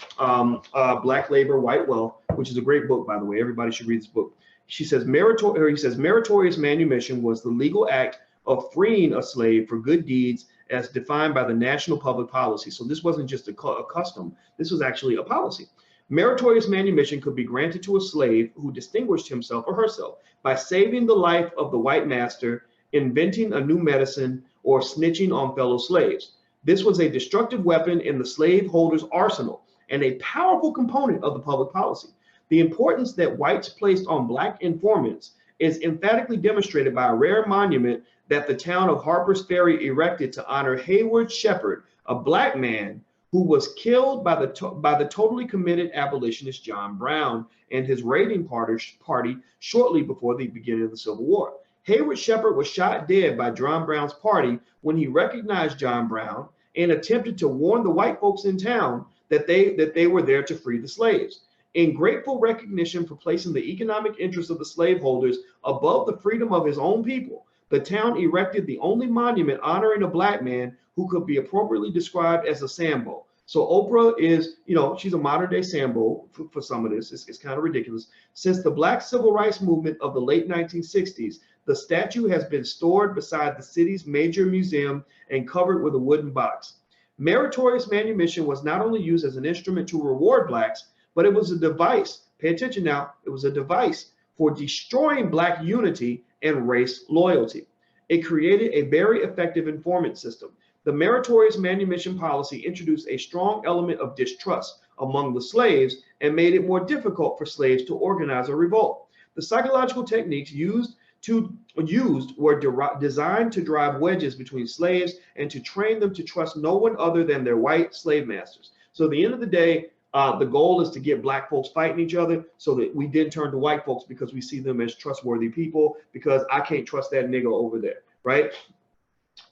Black Labor, White Wealth, which is a great book, by the way. Everybody should read this book. He says meritorious manumission was the legal act of freeing a slave for good deeds as defined by the national public policy. So this wasn't just a custom. This was actually a policy. Meritorious manumission could be granted to a slave who distinguished himself or herself by saving the life of the white master, inventing a new medicine, or snitching on fellow slaves. This was a destructive weapon in the slaveholder's arsenal and a powerful component of the public policy. The importance that whites placed on black informants is emphatically demonstrated by a rare monument that the town of Harper's Ferry erected to honor Hayward Shepherd, a black man who was killed by the totally committed abolitionist John Brown and his raiding party shortly before the beginning of the Civil War. Hayward Shepherd was shot dead by John Brown's party when he recognized John Brown and attempted to warn the white folks in town that they were there to free the slaves. In grateful recognition for placing the economic interests of the slaveholders above the freedom of his own people, the town erected the only monument honoring a black man who could be appropriately described as a Sambo. So Oprah is, she's a modern day Sambo for some of this. It's kind of ridiculous. Since the black civil rights movement of the late 1960s, the statue has been stored beside the city's major museum and covered with a wooden box. Meritorious manumission was not only used as an instrument to reward blacks, but it was a device, pay attention now, it was a device for destroying black unity and race loyalty. It created a very effective informant system. The meritorious manumission policy introduced a strong element of distrust among the slaves and made it more difficult for slaves to organize a revolt. The psychological techniques used were designed to drive wedges between slaves and to train them to trust no one other than their white slave masters. So at the end of the day, the goal is to get black folks fighting each other so that we then turn to white folks because we see them as trustworthy people, because I can't trust that nigga over there, right?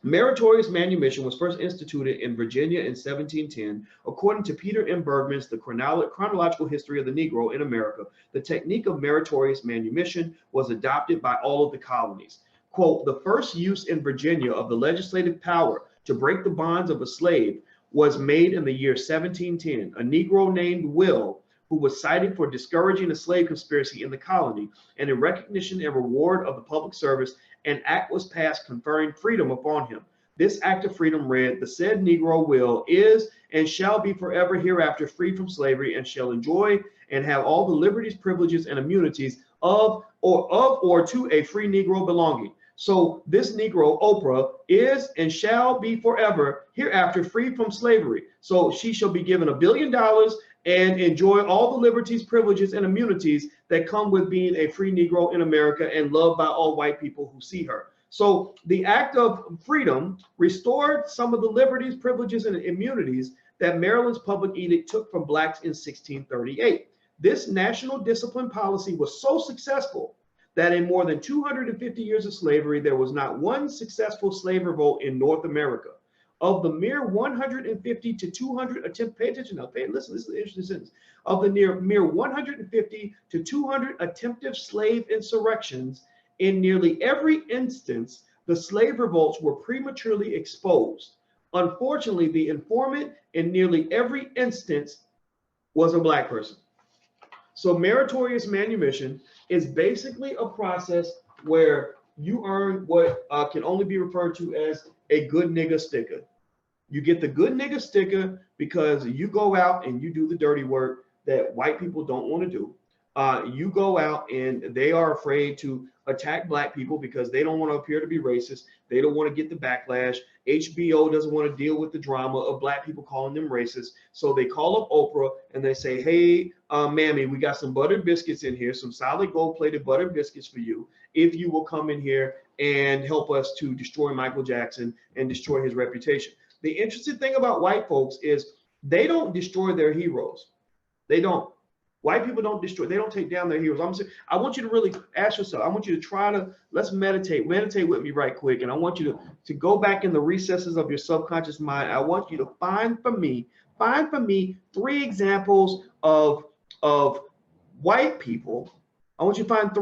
Meritorious manumission was first instituted in Virginia in 1710. According to Peter M. Bergman's The Chronological History of the Negro in America, the technique of meritorious manumission was adopted by all of the colonies. Quote, the first use in Virginia of the legislative power to break the bonds of a slave was made in the year 1710. A Negro named Will, who was cited for discouraging a slave conspiracy in the colony, and in recognition and reward of the public service, an act was passed conferring freedom upon him. This act of freedom read, the said Negro Will is and shall be forever hereafter free from slavery, and shall enjoy and have all the liberties, privileges, and immunities of or to a free Negro belonging. So this Negro, Oprah, is and shall be forever hereafter free from slavery. So she shall be given $1 billion and enjoy all the liberties, privileges, and immunities that come with being a free Negro in America and loved by all white people who see her. So the act of freedom restored some of the liberties, privileges, and immunities that Maryland's public edict took from blacks in 1638. This national discipline policy was so successful that in more than 250 years of slavery, there was not one successful slave revolt in North America. Of the mere 150 to 200 attempts, pay attention now, listen, this is an interesting sentence. Of the mere 150 to 200 attempted slave insurrections, in nearly every instance, the slave revolts were prematurely exposed. Unfortunately, the informant in nearly every instance was a black person. So meritorious manumission is basically a process where you earn what can only be referred to as a good nigga sticker. You get the good nigga sticker because you go out and you do the dirty work that white people don't want to do. You go out and they are afraid to attack black people because they don't want to appear to be racist. They don't want to get the backlash. HBO doesn't want to deal with the drama of black people calling them racist. So they call up Oprah and they say, hey, mammy, we got some buttered biscuits in here, some solid gold plated buttered biscuits for you. If you will come in here and help us to destroy Michael Jackson and destroy his reputation. The interesting thing about white folks is they don't destroy their heroes. They don't. White people don't destroy, they don't take down their heroes. I'm saying, I want you to really ask yourself, I want you to try to, let's meditate with me right quick. And I want you to go back in the recesses of your subconscious mind. I want you to find for me 3 examples of white people. I want you to find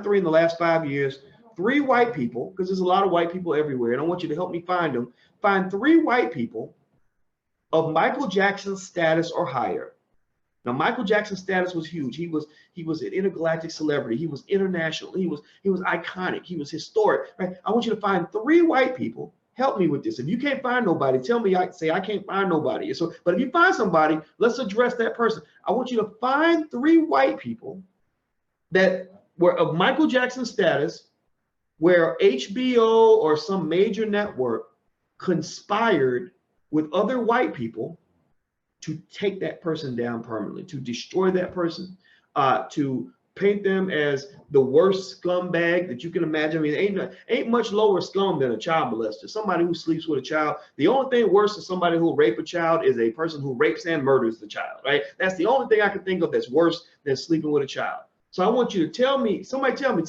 3 in the last 5 years, 3 white people, because there's a lot of white people everywhere. And I want you to help me find them. Find 3 white people of Michael Jackson's status or higher. Now, Michael Jackson's status was huge. He was an intergalactic celebrity. He was international. He was iconic. He was historic. Right? I want you to find 3 white people. Help me with this. If you can't find nobody, tell me. I can't find nobody. So, but if you find somebody, let's address that person. I want you to find 3 white people that were of Michael Jackson's status, where HBO or some major network conspired with other white people to take that person down permanently, to destroy that person, to paint them as the worst scumbag that you can imagine. I mean, ain't much lower scum than a child molester, somebody who sleeps with a child. The only thing worse than somebody who will rape a child is a person who rapes and murders the child, right? That's the only thing I can think of that's worse than sleeping with a child. So I want you to tell me, somebody answer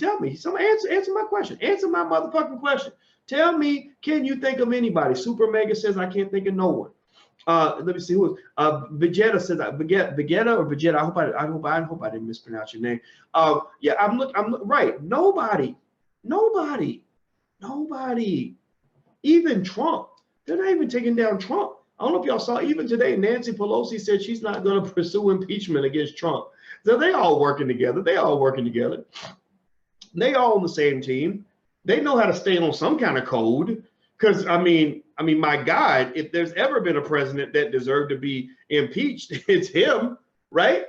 my question, answer my motherfucking question. Tell me, can you think of anybody? Super Mega says I can't think of no one. Let me see who is. Vegeta says Vegeta or Vegeta. I hope I didn't mispronounce your name. Yeah, I'm right. Nobody. Even Trump. They're not even taking down Trump. I don't know if y'all saw. Even today, Nancy Pelosi said she's not going to pursue impeachment against Trump. So they all working together. They all on the same team. They know how to stay on some kind of code. Because I mean, my God, if there's ever been a president that deserved to be impeached, it's him, right?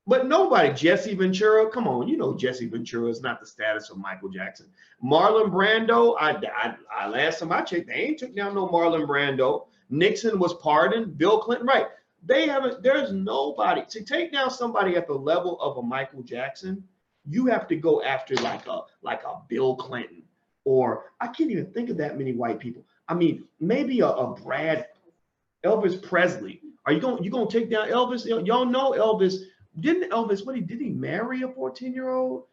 But nobody. Jesse Ventura, come on, you know Jesse Ventura is not the status of Michael Jackson. Marlon Brando, I last time I checked, they ain't took down no Marlon Brando. Nixon was pardoned. Bill Clinton, right? They haven't. There's nobody to take down somebody at the level of a Michael Jackson. You have to go after like a Bill Clinton. Or I can't even think of that many white people. I mean, maybe a Elvis Presley. Are you gonna take down Elvis? Y'all know Elvis. Did he marry a 14-year-old?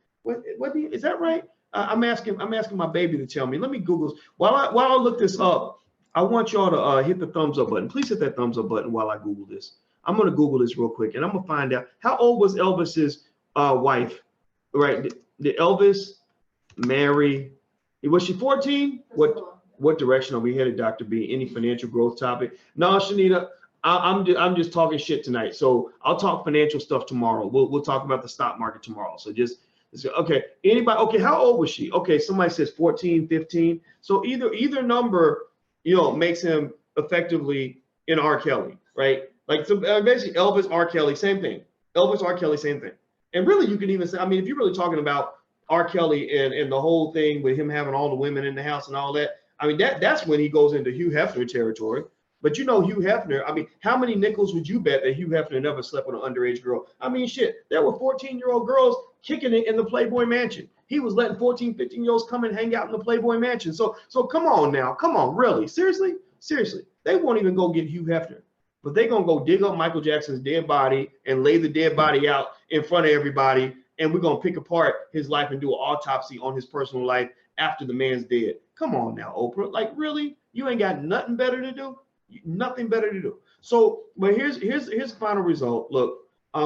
Is that right? I'm asking my baby to tell me. Let me Google. While I look this up, I want y'all to hit the thumbs up button. Please hit that thumbs up button while I Google this. I'm gonna Google this real quick, and I'm gonna find out how old was Elvis's wife. Right? Did Elvis marry? Was she 14? What direction are we headed, Dr. B? Any financial growth topic? No, Shanita, I'm just talking shit tonight. So I'll talk financial stuff tomorrow. We'll talk about the stock market tomorrow. So just okay. Anybody? Okay, how old was she? Okay, somebody says 14, 15. So either number, makes him effectively in R. Kelly, right? Like so basically Elvis, R. Kelly, same thing. Elvis, R. Kelly, same thing. And really, you can even say, I mean, if you're really talking about R. Kelly and the whole thing with him having all the women in the house and all that. I mean, that's when he goes into Hugh Hefner territory. But Hugh Hefner, I mean, how many nickels would you bet that Hugh Hefner never slept with an underage girl? I mean, shit, there were 14-year-old girls kicking it in the Playboy Mansion. He was letting 14, 15-year-olds come and hang out in the Playboy Mansion. So come on now. Come on, really? Seriously? They won't even go get Hugh Hefner. But they're going to go dig up Michael Jackson's dead body and lay the dead body out in front of everybody. And we're going to pick apart his life and do an autopsy on his personal life after the man's dead. Come on now, Oprah. Like, really? You ain't got nothing better to do? Nothing better to do. So, but here's the final result. Look,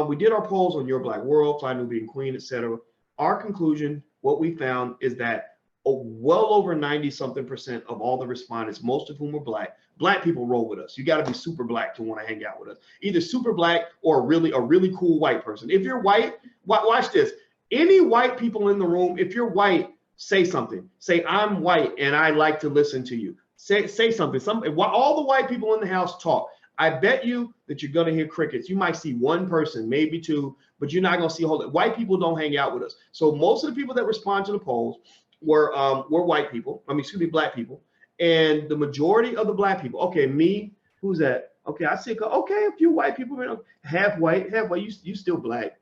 we did our polls on Your Black World, Fly New Being Queen, etc. Our conclusion, what we found is that well over 90-something% of all the respondents, most of whom are black people roll with us. You got to be super black to want to hang out with us. Either super black or a really cool white person. If you're white, watch this. Any white people in the room, if you're white, say something. Say, I'm white and I like to listen to you. Say something. All the white people in the house talk. I bet you that you're going to hear crickets. You might see one person, maybe two, but you're not going to see a whole lot. White people don't hang out with us. So most of the people that respond to the polls were white people. Black people. And the majority of the black people, okay, me, who's that? Okay, I see, okay, a few white people, half white, you still black.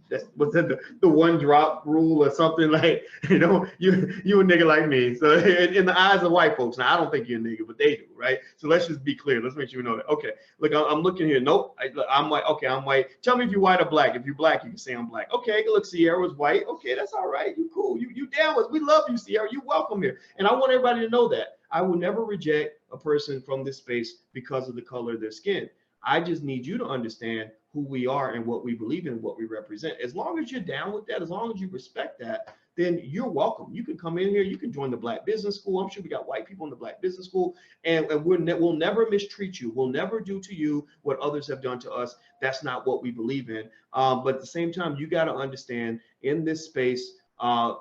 That's what's that, the one drop rule or something, like, you a nigga like me. So in the eyes of white folks, now I don't think you're a nigga, but they do, right? So let's just be clear. Let's make sure we know that. Okay, look, I'm looking here. Nope, I'm white. Okay, I'm white. Tell me if you're white or black. If you're black, you can say I'm black. Okay, look, Sierra's white. Okay, that's all right. You cool. You down with us. We love you, Sierra. You welcome here. And I want everybody to know that I will never reject a person from this space because of the color of their skin. I just need you to understand who we are and what we believe in and what we represent. As long as you're down with that, as long as you respect that, then you're welcome. You can come in here, you can join the Black Business School. I'm sure we got white people in the Black Business School, and we'll never mistreat you. We'll never do to you what others have done to us. That's not what we believe in. But at the same time, you got to understand, in this space,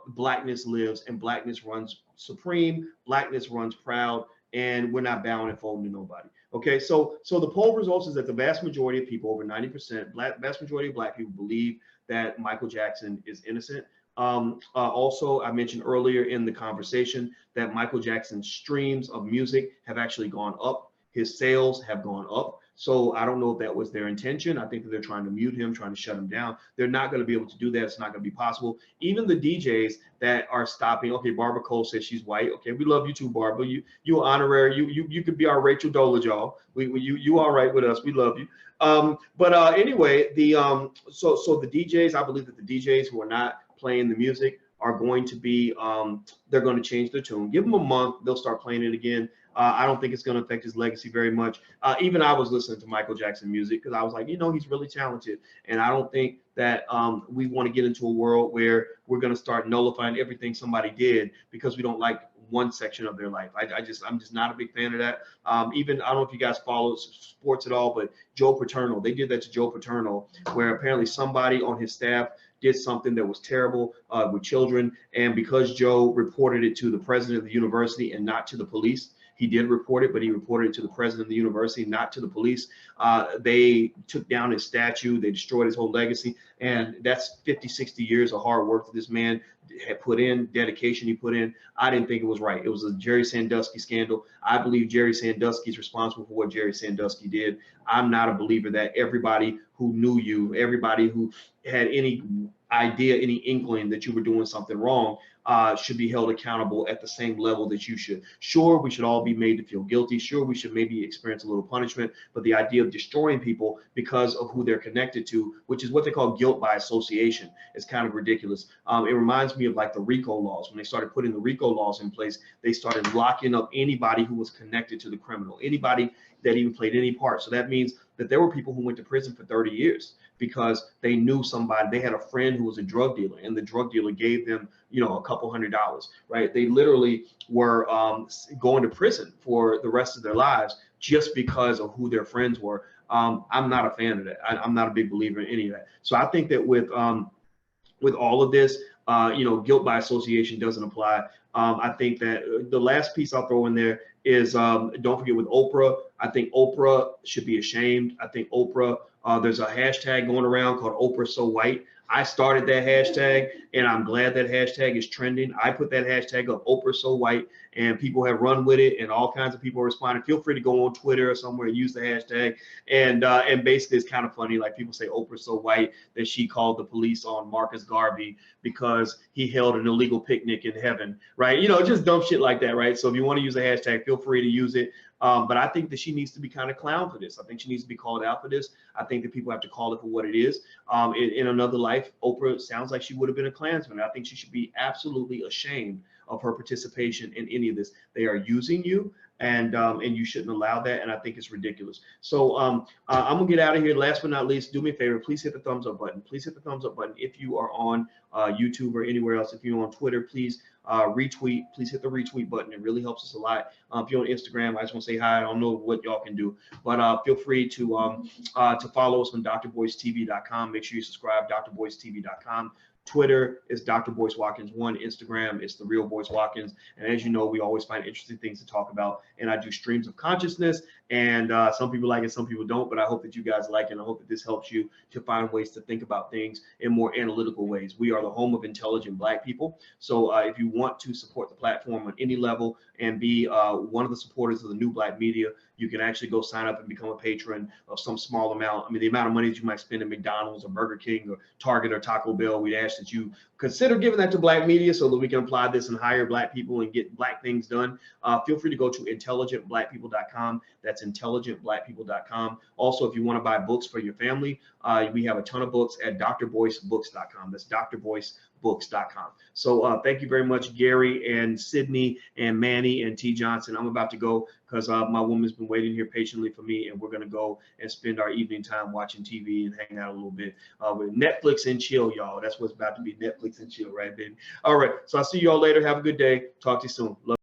blackness lives and blackness runs supreme. Blackness runs proud, and we're not bowing and folding to nobody. Okay, so the poll results is that the vast majority of people, over 90%, vast majority of black people believe that Michael Jackson is innocent. Also, I mentioned earlier in the conversation that Michael Jackson's streams of music have actually gone up. His sales have gone up. So I don't know if that was their intention. I think that they're trying to mute him, trying to shut him down. They're not going to be able to do that. It's not going to be possible. Even the DJs that are stopping. Okay, Barbara Cole says she's white. Okay, we love you too, Barbara. You honorary. You could be our Rachel Dolezal. You all right with us? We love you. Anyway, so the DJs. I believe that the DJs who are not playing the music are going to be. They're going to change their tune. Give them a month. They'll start playing it again. I don't think it's going to affect his legacy very much. Even I was listening to Michael Jackson music because I was like, he's really talented. And I don't think that we want to get into a world where we're going to start nullifying everything somebody did because we don't like one section of their life. I'm just not a big fan of that. Even, I don't know if you guys follow sports at all, but Joe Paterno, they did that to Joe Paterno, where apparently somebody on his staff did something that was terrible with children. And because Joe reported it to the president of the university and not to the police, he did report it, but he reported it to the president of the university, not to the police. They took down his statue. They destroyed his whole legacy. And that's 50, 60 years of hard work that this man had put in, dedication he put in. I didn't think it was right. It was a Jerry Sandusky scandal. I believe Jerry Sandusky is responsible for what Jerry Sandusky did. I'm not a believer that everybody who knew you, everybody who had any idea, any inkling that you were doing something wrong, should be held accountable at the same level that you should. Sure, we should all be made to feel guilty. Sure, we should maybe experience a little punishment, but the idea of destroying people because of who they're connected to, which is what they call guilt by association, is kind of ridiculous. It reminds me of like the RICO laws. When they started putting the RICO laws in place, they started locking up anybody who was connected to the criminal, anybody that even played any part. So that means that there were people who went to prison for 30 years because they knew somebody, they had a friend who was a drug dealer, and the drug dealer gave them, a couple $100s, right? They literally were going to prison for the rest of their lives just because of who their friends were. I'm not a fan of that. I'm not a big believer in any of that. So I think that with all of this, guilt by association doesn't apply. I think that the last piece I'll throw in there is don't forget with Oprah. I think Oprah should be ashamed. I think Oprah, there's a hashtag going around called Oprah So White. I started that hashtag, and I'm glad that hashtag is trending. I put that hashtag up, Oprah So White, and people have run with it, and all kinds of people are responding. Feel free to go on Twitter or somewhere and use the hashtag. And basically, it's kind of funny. Like, people say Oprah So White that she called the police on Marcus Garvey because he held an illegal picnic in heaven, right? Just dumb shit like that, right? So if you want to use a hashtag, feel free to use it. But I think that she needs to be kind of clowned for this. I think she needs to be called out for this. I think that people have to call it for what it is. In another life, Oprah sounds like she would have been a Klansman. I think she should be absolutely ashamed of her participation in any of this. They are using you, and you shouldn't allow that. And I think it's ridiculous. So I'm gonna get out of here. Last but not least, do me a favor. Please hit the thumbs up button. Please hit the thumbs up button if you are on YouTube or anywhere else. If you're on Twitter, please retweet. Please hit the retweet button. It really helps us a lot. If you're on Instagram, I just want to say hi. I don't know what y'all can do, but feel free to follow us on drboycetv.com. Make sure you subscribe, drboycetv.com. Twitter is Dr. Boyce Watkins 1. Instagram is The Real Boyce Watkins. And as you know, we always find interesting things to talk about. And I do streams of consciousness. And some people like it, some people don't. But I hope that you guys like it. And I hope that this helps you to find ways to think about things in more analytical ways. We are the home of intelligent Black people. So if you want to support the platform on any level and be one of the supporters of the new Black media, you can actually go sign up and become a patron of some small amount. I mean, the amount of money that you might spend at McDonald's or Burger King or Target or Taco Bell, we'd ask that you consider giving that to Black media so that we can apply this and hire Black people and get Black things done. Feel free to go to intelligentblackpeople.com. That's intelligentblackpeople.com. Also, if you want to buy books for your family, we have a ton of books at drboycebooks.com. That's drboycebooks.com. So thank you very much, Gary and Sydney and Manny and T. Johnson. I'm about to go because my woman's been waiting here patiently for me, and we're going to go and spend our evening time watching TV and hanging out a little bit with Netflix and chill, y'all. That's what's about to be, Netflix and chill, right, baby? All right. So I'll see you all later. Have a good day. Talk to you soon. Love